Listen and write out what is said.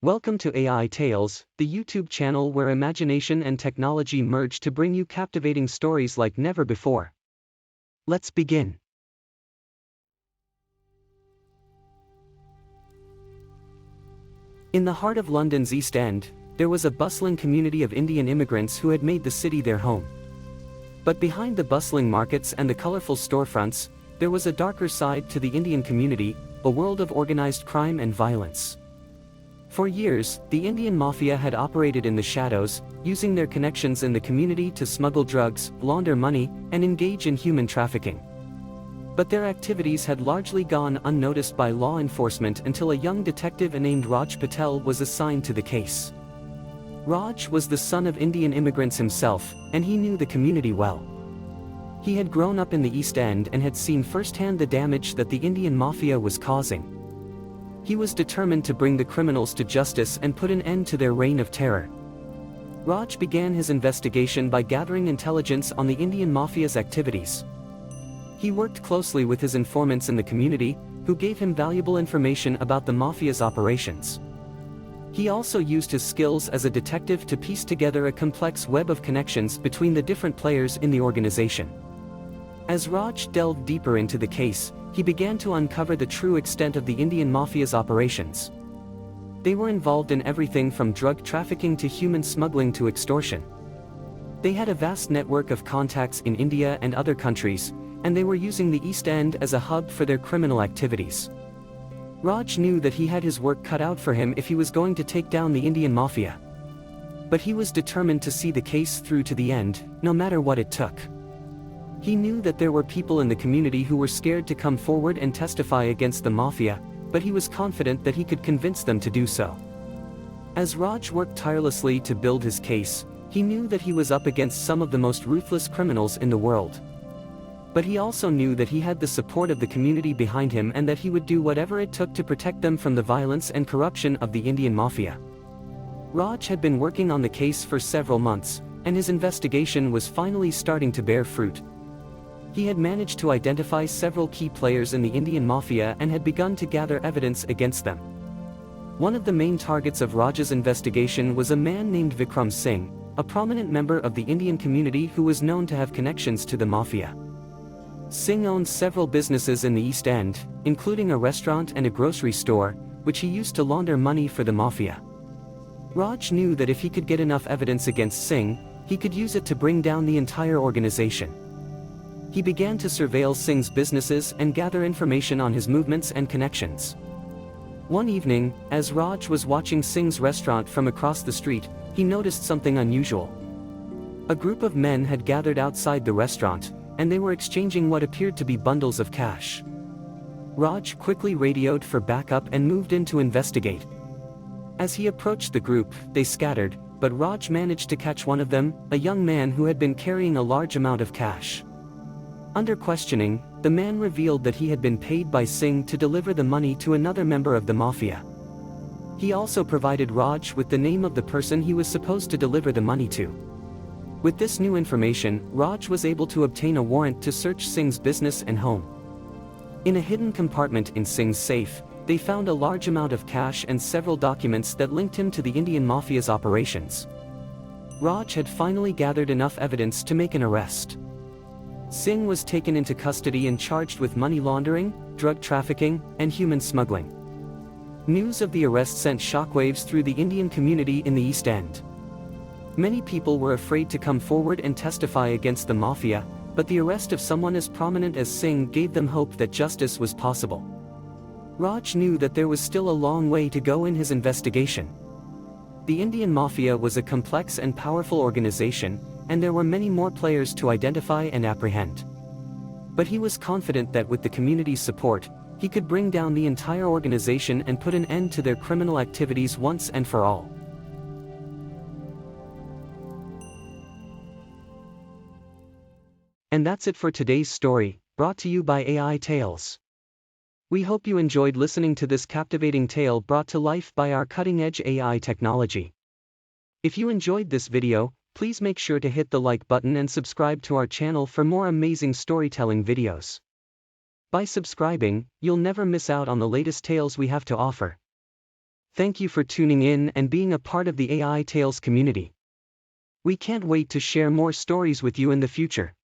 Welcome to AiTales, the YouTube channel where imagination and technology merge to bring you captivating stories like never before. Let's begin. In the heart of London's East End, there was a bustling community of Indian immigrants who had made the city their home. But behind the bustling markets and the colorful storefronts, there was a darker side to the Indian community, a world of organized crime and violence. For years, the Indian Mafia had operated in the shadows, using their connections in the community to smuggle drugs, launder money, and engage in human trafficking. But their activities had largely gone unnoticed by law enforcement until a young detective named Raj Patel was assigned to the case. Raj was the son of Indian immigrants himself, and he knew the community well. He had grown up in the East End and had seen firsthand the damage that the Indian Mafia was causing. He was determined to bring the criminals to justice and put an end to their reign of terror. Raj began his investigation by gathering intelligence on the Indian Mafia's activities. He worked closely with his informants in the community, who gave him valuable information about the Mafia's operations. He also used his skills as a detective to piece together a complex web of connections between the different players in the organization. As Raj delved deeper into the case, he began to uncover the true extent of the Indian Mafia's operations. They were involved in everything from drug trafficking to human smuggling to extortion. They had a vast network of contacts in India and other countries, and they were using the East End as a hub for their criminal activities. Raj knew that he had his work cut out for him if he was going to take down the Indian Mafia. But he was determined to see the case through to the end, no matter what it took. He knew that there were people in the community who were scared to come forward and testify against the Mafia, but he was confident that he could convince them to do so. As Raj worked tirelessly to build his case, he knew that he was up against some of the most ruthless criminals in the world. But he also knew that he had the support of the community behind him and that he would do whatever it took to protect them from the violence and corruption of the Indian Mafia. Raj had been working on the case for several months, and his investigation was finally starting to bear fruit. He had managed to identify several key players in the Indian Mafia and had begun to gather evidence against them. One of the main targets of Raj's investigation was a man named Vikram Singh, a prominent member of the Indian community who was known to have connections to the Mafia. Singh owned several businesses in the East End, including a restaurant and a grocery store, which he used to launder money for the Mafia. Raj knew that if he could get enough evidence against Singh, he could use it to bring down the entire organization. He began to surveil Singh's businesses and gather information on his movements and connections. One evening, as Raj was watching Singh's restaurant from across the street, he noticed something unusual. A group of men had gathered outside the restaurant, and they were exchanging what appeared to be bundles of cash. Raj quickly radioed for backup and moved in to investigate. As he approached the group, they scattered, but Raj managed to catch one of them, a young man who had been carrying a large amount of cash. Under questioning, the man revealed that he had been paid by Singh to deliver the money to another member of the Mafia. He also provided Raj with the name of the person he was supposed to deliver the money to. With this new information, Raj was able to obtain a warrant to search Singh's business and home. In a hidden compartment in Singh's safe, they found a large amount of cash and several documents that linked him to the Indian Mafia's operations. Raj had finally gathered enough evidence to make an arrest. Singh was taken into custody and charged with money laundering, drug trafficking, and human smuggling. News of the arrest sent shockwaves through the Indian community in the East End. Many people were afraid to come forward and testify against the Mafia, but the arrest of someone as prominent as Singh gave them hope that justice was possible. Raj knew that there was still a long way to go in his investigation. The Indian Mafia was a complex and powerful organization, and there were many more players to identify and apprehend. But he was confident that with the community's support, he could bring down the entire organization and put an end to their criminal activities once and for all. And that's it for today's story, brought to you by AiTales. We hope you enjoyed listening to this captivating tale brought to life by our cutting-edge AI technology. If you enjoyed this video, please make sure to hit the like button and subscribe to our channel for more amazing storytelling videos. By subscribing, you'll never miss out on the latest tales we have to offer. Thank you for tuning in and being a part of the AiTales community. We can't wait to share more stories with you in the future.